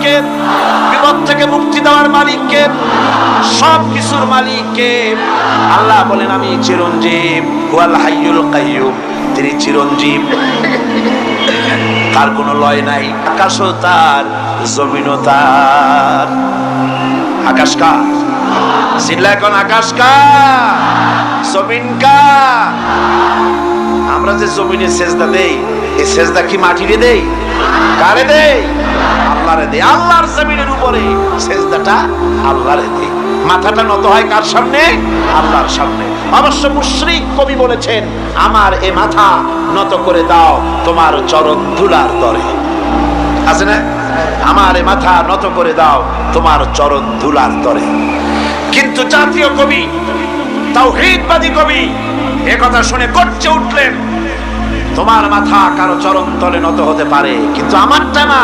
কে? বিপদ থেকে মুক্তি দেওয়ার মালিক কে? সব কিছুর মালিক কে? আল্লাহ বলেন আমি চিরঞ্জীব, হুয়াল হাইয়ুল কাইয়্যুম, তিনি চিরঞ্জীব, তার কোনো লয় নাই। আকাশও তার, জমিনও তার। আকাশ কার? চিল্লা এখন, আকাশ কার? জমিন কার? আমরা যে জমিনে সেজদা দেই, এই সেজদা কি মাটিরে দেই? কারে দেই? আল্লাহরে দেই। আল্লাহর জমিনের উপরে সেজদাটা আল্লাহরে দেই। মাথাটা নত হয় কার সামনে? আল্লাহর সামনে। অবশ্য মুশরিক কবি বলেছেন, আমার এ মাথা নত করে দাও তোমার চরণ ধুলার তরে। আছে না? আমার এ মাথা নত করে দাও তোমার চরণ ধুলার তরে। কিন্তু জাতীয় কবি, তাওহীদবাদী কবি এ কথা শুনে গর্জে উঠলেন, তোমার মাথা কারো চরণ তলে নত হতে পারে, কিন্তু আমারটা না।